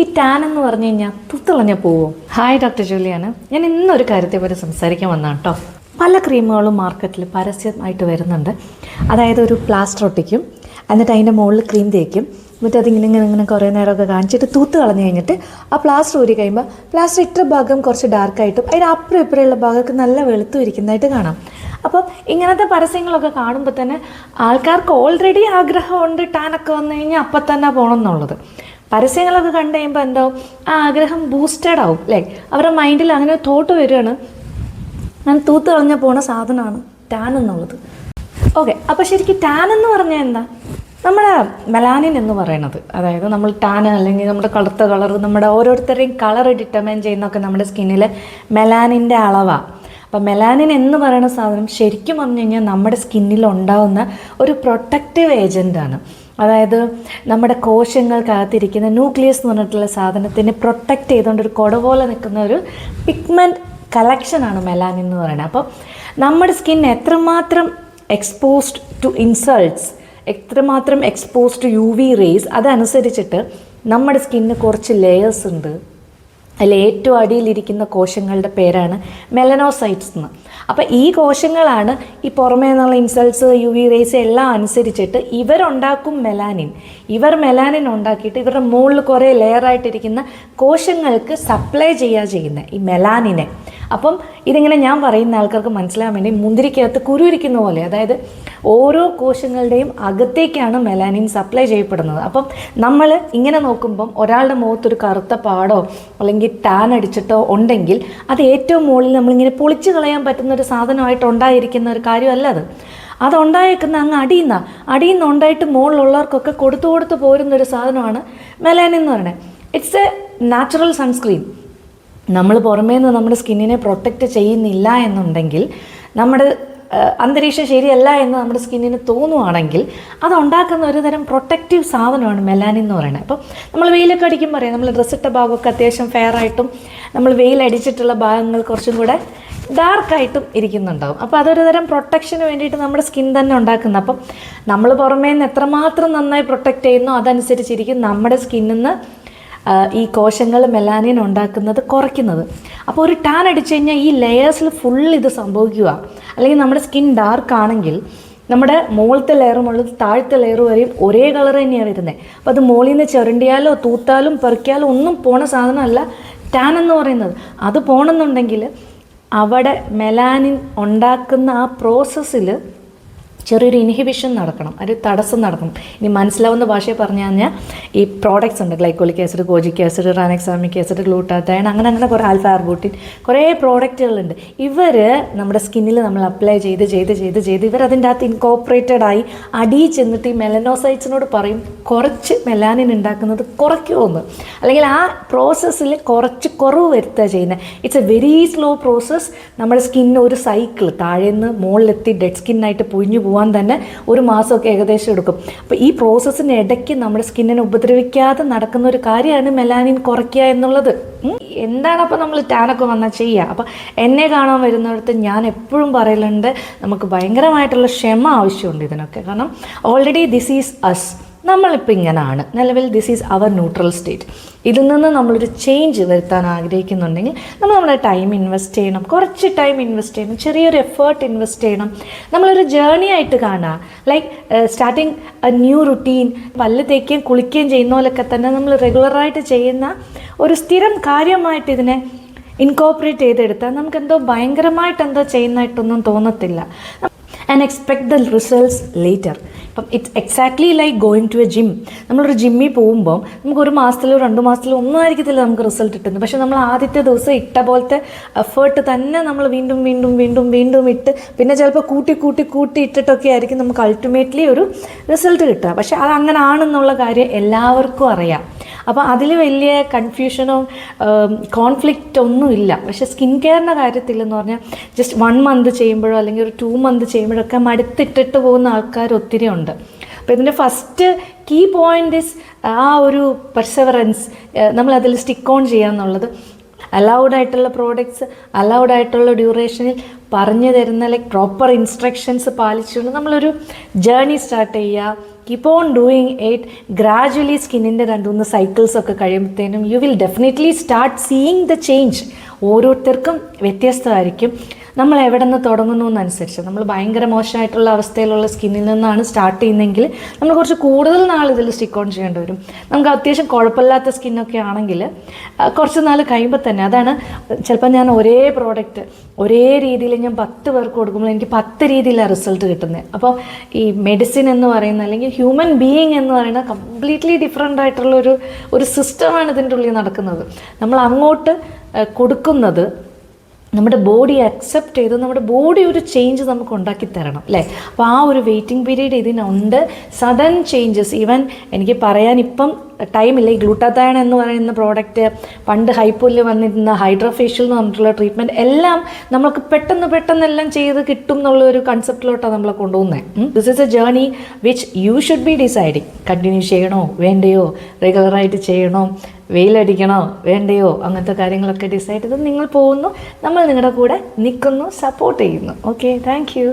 ഈ ടാൻ എന്ന് പറഞ്ഞു കഴിഞ്ഞാൽ തുത്തളഞ്ഞ പോവും. ഹായ് ഡോക്ടർ ജൂലിയാണ്. ഞാൻ ഇന്നൊരു കാര്യത്തെപ്പറ്റി സംസാരിക്കാൻ വന്നതാണ് കേട്ടോ. പല ക്രീമുകളും മാർക്കറ്റിൽ പരസ്യമായിട്ട് വരുന്നുണ്ട്. അതായത് ഒരു പ്ലാസ്റ്റർ ഒട്ടിക്കും, എന്നിട്ട് അതിൻ്റെ മുകളിൽ ക്രീം തേക്കും, എന്നിട്ട് അതിങ്ങനെ കുറേ നേരമൊക്കെ കാണിച്ചിട്ട് തൂത്ത് കളഞ്ഞു കഴിഞ്ഞിട്ട് ആ പ്ലാസ്റ്റർ ഊരി കഴിയുമ്പോൾ പ്ലാസ്റ്റർ ഇത്ര ഭാഗം കുറച്ച് ഡാർക്കായിട്ടും അതിന് അപ്പുറം ഇപ്പുറമുള്ള ഭാഗമൊക്കെ നല്ല വെളുത്തും ഇരിക്കുന്നതായിട്ട് കാണാം. അപ്പം ഇങ്ങനത്തെ പരസ്യങ്ങളൊക്കെ കാണുമ്പോൾ തന്നെ ആൾക്കാർക്ക് ഓൾറെഡി ആഗ്രഹമുണ്ട് ടാനൊക്കെ വന്നു കഴിഞ്ഞാൽ അപ്പം തന്നെ പോകണം എന്നുള്ളത്. പരസ്യങ്ങളൊക്കെ കണ്ടു കഴിയുമ്പോൾ എന്താവും, ആ ആഗ്രഹം ബൂസ്റ്റഡ് ആവും. ലൈക്ക് അവരുടെ മൈൻഡിൽ അങ്ങനെ തോട്ട് വരികയാണ്, ഞാൻ തൂത്ത് കളഞ്ഞാൽ പോണ സാധനമാണ് ടാൻ എന്നുള്ളത്. ഓക്കെ, അപ്പോൾ ശരിക്കും ടാൻ എന്ന് പറഞ്ഞാൽ എന്താ? നമ്മുടെ മെലാനിൻ എന്ന് പറയുന്നത്, അതായത് നമ്മൾ ടാൻ അല്ലെങ്കിൽ നമ്മുടെ കറുത്ത കളർ, നമ്മുടെ ഓരോരുത്തരുടെയും കളർ ഡിറ്റർമൈൻ ചെയ്യുന്നതൊക്കെ നമ്മുടെ സ്കിന്നിൽ മെലാനിൻ്റെ അളവാണ്. അപ്പം മെലാനിൻ എന്ന് പറയുന്ന സാധനം ശരിക്കും പറഞ്ഞു കഴിഞ്ഞാൽ നമ്മുടെ സ്കിന്നിൽ ഉണ്ടാകുന്ന ഒരു പ്രൊട്ടക്റ്റീവ് ഏജൻ്റാണ്. അതായത് നമ്മുടെ കോശങ്ങൾക്കകത്തിരിക്കുന്ന ന്യൂക്ലിയസ് എന്ന് പറഞ്ഞിട്ടുള്ള സാധനത്തിനെ പ്രൊട്ടക്റ്റ് ചെയ്തുകൊണ്ട് ഒരു കൊട പോലെ നിൽക്കുന്ന ഒരു പിഗ്മെൻറ്റ് കളക്ഷനാണ് മെലാനിൻ എന്ന് പറയുന്നത്. അപ്പം നമ്മുടെ സ്കിൻ എത്രമാത്രം എക്സ്പോസ്ഡ് ടു ഇൻസൾട്ട്സ്, എത്രമാത്രം എക്സ്പോസ്ഡ് ടു UV റേസ്, അതനുസരിച്ചിട്ട് നമ്മുടെ സ്കിന്നിന് കുറച്ച് ലെയേഴ്സ് ഉണ്ട്. അതിൽ ഏറ്റവും അടിയിലിരിക്കുന്ന കോശങ്ങളുടെ പേരാണ് മെലനോസൈറ്റ്സ് എന്ന്. അപ്പോൾ ഈ കോശങ്ങളാണ് ഈ പുറമേ നിന്നുള്ള ഇൻസൾട്ട്സ്, UV റേസ് എല്ലാം അനുസരിച്ചിട്ട് ഇവരുണ്ടാക്കും മെലാനിൻ. ഇവർ മെലാനിൻ ഉണ്ടാക്കിയിട്ട് ഇവരുടെ മുകളിൽ കുറേ ലെയറായിട്ടിരിക്കുന്ന കോശങ്ങൾക്ക് സപ്ലൈ ചെയ്യുന്നത് ഈ മെലാനിനെ. അപ്പം ഇതിങ്ങനെ ഞാൻ പറയുന്ന ആൾക്കാർക്ക് മനസ്സിലാകാൻ വേണ്ടി മുന്തിരിക്കകത്ത് കുരു ഇരിക്കുന്ന പോലെ, അതായത് ഓരോ കോശങ്ങളുടെയും അകത്തേക്കാണ് മെലാനിൻ സപ്ലൈ ചെയ്യപ്പെടുന്നത്. അപ്പം നമ്മൾ ഇങ്ങനെ നോക്കുമ്പം ഒരാളുടെ മുഖത്തൊരു കറുത്ത പാടോ അല്ലെങ്കിൽ ടാൻ അടിച്ചിട്ടോ ഉണ്ടെങ്കിൽ അത് ഏറ്റവും മുകളിൽ നമ്മളിങ്ങനെ പൊളിച്ച് കളയാൻ പറ്റുന്ന ഒരു സാധനമായിട്ട് ഉണ്ടായിരിക്കുന്ന ഒരു കാര്യമല്ല അത്. അതുണ്ടായേക്കുന്ന അങ്ങ് അടിയിൽ നിന്ന് ഉണ്ടായിട്ട് മുകളിലുള്ളവർക്കൊക്കെ കൊടുത്തു പോരുന്നൊരു സാധനമാണ് മെലാനിൻ എന്ന് പറയുന്നത്. It's A natural sunscreen. നമ്മൾ പുറമേ നിന്ന് നമ്മുടെ സ്കിന്നിനെ പ്രൊട്ടക്റ്റ് ചെയ്യുന്നില്ല എന്നുണ്ടെങ്കിൽ, നമ്മുടെ അന്തരീക്ഷം ശരിയല്ല എന്ന് നമ്മുടെ സ്കിന്നിന് തോന്നുവാണെങ്കിൽ അതുണ്ടാക്കുന്ന ഒരു തരം പ്രൊട്ടക്റ്റീവ് സാധനമാണ് മെലാനിൻ എന്ന് പറയുന്നത്. അപ്പം നമ്മൾ വെയിലൊക്കെ അടിക്കുമ്പോൾ പറയാം, നമ്മൾ ഡ്രസ്സിട്ട ഭാഗമൊക്കെ അത്യാവശ്യം ഫെയറായിട്ടും നമ്മൾ വെയിലടിച്ചിട്ടുള്ള ഭാഗങ്ങൾ കുറച്ചും കൂടെ ഡാർക്കായിട്ടും ഇരിക്കുന്നുണ്ടാവും. അപ്പോൾ അതൊരു തരം പ്രൊട്ടക്ഷന് വേണ്ടിയിട്ട് നമ്മുടെ സ്കിൻ തന്നെ ഉണ്ടാക്കുന്നത്. അപ്പം നമ്മൾ പുറമേ നിന്ന് എത്രമാത്രം നന്നായി പ്രൊട്ടക്റ്റ് ചെയ്യുന്നോ അതനുസരിച്ചിരിക്കും നമ്മുടെ സ്കിന്നിൽ നിന്ന് ഈ കോശങ്ങൾ മെലാനിൻ ഉണ്ടാക്കുന്നത് കുറയ്ക്കുന്നത്. അപ്പോൾ ഒരു ടാൻ അടിച്ചു കഴിഞ്ഞാൽ ഈ ലെയേഴ്സിൽ ഫുൾ ഇത് സംഭവിക്കുക. അല്ലെങ്കിൽ നമ്മുടെ സ്കിൻ ഡാർക്ക് ആണെങ്കിൽ നമ്മുടെ മുകളിലത്തെ ലെയർ മുകളിൽ താഴത്തെ ലെയർ വരെയും ഒരേ കളർ തന്നെയാണ് വരുന്നത്. അപ്പോൾ അത് മുകളിൽ നിന്ന് ചെറുണ്ടിയാലോ തൂത്താലും പെറുക്കിയാലോ ഒന്നും പോണ സാധനമല്ല ടാൻ എന്ന് പറയുന്നത്. അത് പോകണമെന്നുണ്ടെങ്കിൽ അവിടെ മെലാനിൻ ഉണ്ടാക്കുന്ന ആ പ്രോസസ്സിൽ ചെറിയൊരു ഇൻഹിബിഷൻ നടക്കണം, ഒരു തടസ്സം നടക്കണം. ഇനി മനസ്സിലാവുന്ന ഭാഷയിൽ പറഞ്ഞു കഴിഞ്ഞാൽ ഈ പ്രോഡക്റ്റ്സ് ഉണ്ട്, glycolic acid, kojic acid, tranexamic acid, glutathione, അങ്ങനെ കുറേ ആൽഫ ആർബൂട്ടിൻ, കുറേ പ്രോഡക്റ്റുകളുണ്ട്. ഇവർ നമ്മുടെ സ്കിന്നിൽ നമ്മൾ അപ്ലൈ ചെയ്ത് ഇവർ അതിൻ്റെ അകത്ത് ഇൻകോപ്പറേറ്റഡ് ആയി അടിയിൽ ചെന്നിട്ട് ഈ മെലനോസൈറ്റ്സിനോട് പറയും കുറച്ച് മെലാനിൻ ഉണ്ടാക്കുന്നത് കുറയ്ക്കുമെന്ന്, അല്ലെങ്കിൽ ആ പ്രോസസ്സിൽ കുറച്ച് കുറവ് വരുത്തുക ചെയ്യുന്നത്. It's A very slow process. നമ്മുടെ സ്കിന്നിന് ഒരു സൈക്കിൾ താഴേന്ന് മുകളിലെത്തി ഡെഡ് സ്കിന്നായിട്ട് പൊഴിഞ്ഞു പോകാൻ തന്നെ ഒരു മാസമൊക്കെ ഏകദേശം എടുക്കും. അപ്പോൾ ഈ പ്രോസസ്സിന് ഇടയ്ക്ക് നമ്മുടെ സ്കിന്നിനെ ഉപദ്രവിക്കാതെ നടക്കുന്ന ഒരു കാര്യമാണ് മെലാനിൻ കുറയ്ക്കുക എന്നുള്ളത്. എന്താണ് അപ്പോൾ നമ്മൾ ടാനൊക്കെ വന്നാൽ ചെയ്യുക? അപ്പോൾ എന്നെ കാണാൻ വരുന്നിടത്ത് ഞാൻ എപ്പോഴും പറയലുണ്ട്, നമുക്ക് ഭയങ്കരമായിട്ടുള്ള ക്ഷമ ആവശ്യമുണ്ട് ഇതിനൊക്കെ. കാരണം ഓൾറെഡി ദിസ് ഈസ് അസ്, നമ്മളിപ്പോൾ ഇങ്ങനെയാണ് നിലവിൽ, this is our neutral state. ഇതിൽ നിന്ന് നമ്മളൊരു ചേഞ്ച് വരുത്താൻ ആഗ്രഹിക്കുന്നുണ്ടെങ്കിൽ നമ്മൾ നമ്മുടെ ടൈം ഇൻവെസ്റ്റ് ചെയ്യണം, കുറച്ച് ടൈം ഇൻവെസ്റ്റ് ചെയ്യണം, ചെറിയൊരു എഫേർട്ട് ഇൻവെസ്റ്റ് ചെയ്യണം. നമ്മളൊരു ജേർണി ആയിട്ട് കാണുക. Like starting A new routine, പല്ല് തേക്കുകയും കുളിക്കുകയും ചെയ്യുന്ന പോലൊക്കെ തന്നെ നമ്മൾ റെഗുലറായിട്ട് ചെയ്യുന്ന ഒരു സ്ഥിരം കാര്യമായിട്ട് ഇതിനെ ഇൻകോപ്പറേറ്റ് ചെയ്തെടുത്താൽ നമുക്കെന്തോ ഭയങ്കരമായിട്ട് എന്തോ ചെയ്യുന്നതായിട്ടൊന്നും തോന്നത്തില്ല. And expect the results later. ഇപ്പം it's exactly like going to a gym. നമ്മളൊരു ജിമ്മിൽ പോകുമ്പോൾ നമുക്ക് 1 മാസത്തിലോ 2 മാസത്തിലോ ഒന്നും ആയിരിക്കത്തില്ല നമുക്ക് റിസൾട്ട് കിട്ടുന്നത്. പക്ഷേ നമ്മൾ ആദ്യത്തെ ദിവസം ഇട്ട പോലത്തെ എഫേർട്ട് തന്നെ നമ്മൾ വീണ്ടും ഇട്ട് പിന്നെ ചിലപ്പോൾ കൂട്ടി ഇട്ടിട്ടൊക്കെ ആയിരിക്കും നമുക്ക് അൾട്ടിമേറ്റ്ലി ഒരു റിസൾട്ട് കിട്ടുക. പക്ഷേ അത് അങ്ങനെ ആണെന്നുള്ള കാര്യം എല്ലാവർക്കും അറിയാം. അപ്പോൾ അതിൽ വലിയ കൺഫ്യൂഷനോ കോൺഫ്ലിക്റ്റ് ഒന്നുമില്ല. പക്ഷേ സ്കിൻ കെയറിൻ്റെ കാര്യത്തിലെന്ന് പറഞ്ഞാൽ ജസ്റ്റ് 1 മന്ത് ചെയ്യുമ്പോഴോ അല്ലെങ്കിൽ ഒരു 2 മന്ത് ചെയ്യുമ്പോഴൊക്കെ മടുത്തിട്ടിട്ട് പോകുന്ന ആൾക്കാർ ഒത്തിരി ഉണ്ട്. അപ്പോൾ ഇതിൻ്റെ ഫസ്റ്റ് കീ പോയിൻ്റ് ഇസ് ആ ഒരു പെർസെവറൻസ്, നമ്മളതിൽ സ്റ്റിക്ക് ഓൺ ചെയ്യുക എന്നുള്ളത്. അലൗഡായിട്ടുള്ള പ്രോഡക്റ്റ്സ് അലൗഡായിട്ടുള്ള ഡ്യൂറേഷനിൽ പറഞ്ഞു തരുന്ന ലൈക്ക് പ്രോപ്പർ ഇൻസ്ട്രക്ഷൻസ് പാലിച്ചുകൊണ്ട് നമ്മളൊരു ജേർണി സ്റ്റാർട്ട് ചെയ്യുക. Keep on doing it. Gradually സ്കിന്നിൻ്റെ 2-3 സൈക്കിൾസൊക്കെ കഴിയുമ്പോഴത്തേനും you will definitely start seeing the change. ഓരോരുത്തർക്കും വ്യത്യസ്തമായിരിക്കും. നമ്മൾ എവിടെ നിന്ന് തുടങ്ങുന്നു എന്നനുസരിച്ച്, നമ്മൾ ഭയങ്കര മോശമായിട്ടുള്ള അവസ്ഥയിലുള്ള സ്കിന്നിൽ നിന്നാണ് സ്റ്റാർട്ട് ചെയ്യുന്നതെങ്കിൽ നമ്മൾ കുറച്ച് കൂടുതൽ നാൾ ഇതിൽ സ്റ്റിക്ക് ഓൺ ചെയ്യേണ്ടി വരും. നമുക്ക് അത്യാവശ്യം കുഴപ്പമില്ലാത്ത സ്കിന്നൊക്കെ ആണെങ്കിൽ കുറച്ച് നാൾ കഴിയുമ്പോൾ തന്നെ, അതാണ് ചിലപ്പോൾ ഞാൻ ഒരേ പ്രോഡക്റ്റ് ഒരേ രീതിയിൽ ഞാൻ 10 പേർക്ക് കൊടുക്കുമ്പോൾ എനിക്ക് 10 രീതിയിലാണ് റിസൾട്ട് കിട്ടുന്നത്. അപ്പോൾ ഈ മെഡിസിൻ എന്ന് പറയുന്ന, അല്ലെങ്കിൽ ഹ്യൂമൻ ബീയിങ് എന്ന് പറയുന്ന കംപ്ലീറ്റ്ലി ഡിഫറെൻ്റ് ആയിട്ടുള്ള ഒരു സിസ്റ്റമാണ് ഇതിൻ്റെ ഉള്ളിൽ നടക്കുന്നത്. നമ്മൾ അങ്ങോട്ട് കൊടുക്കുന്നത് നമ്മുടെ ബോഡി അക്സെപ്റ്റ് ചെയ്ത് നമ്മുടെ ബോഡി ഒരു ചേഞ്ച് നമുക്ക് ഉണ്ടാക്കി തരണം അല്ലേ. അപ്പോൾ ആ ഒരു വെയിറ്റിംഗ് പീരീഡ് ഇതിനുണ്ട്. സഡൻ ചേഞ്ചസ്, ഈവൻ എനിക്ക് പറയാൻ ഇപ്പം ടൈമില്ല. ഈ ഗ്ലൂട്ടാത്തയോൺ എന്ന് പറയുന്ന പ്രോഡക്റ്റ്, പണ്ട് ഹൈപ്പോയിൽ വന്നിരുന്ന ഹൈഡ്രോഫേഷ്യൽ എന്ന് പറഞ്ഞിട്ടുള്ള ട്രീറ്റ്മെൻറ്റ് എല്ലാം നമുക്ക് പെട്ടെന്നെല്ലാം ചെയ്ത് കിട്ടും എന്നുള്ള ഒരു കൺസെപ്റ്റിലോട്ടാണ് നമ്മളെ കൊണ്ടുപോകുന്നത്. This is A journey which you should be deciding. Continue ചെയ്യണോ വേണ്ടയോ, റെഗുലറായിട്ട് ചെയ്യണോ, വെയിലടിക്കണോ വേണ്ടയോ, അങ്ങനത്തെ കാര്യങ്ങളൊക്കെ ഡിസൈഡ് ചെയ്ത് നിങ്ങൾ പോകുന്നു. നമ്മൾ നിങ്ങളുടെ കൂടെ നിൽക്കുന്നു, സപ്പോർട്ട് ചെയ്യുന്നു. Okay, thank you.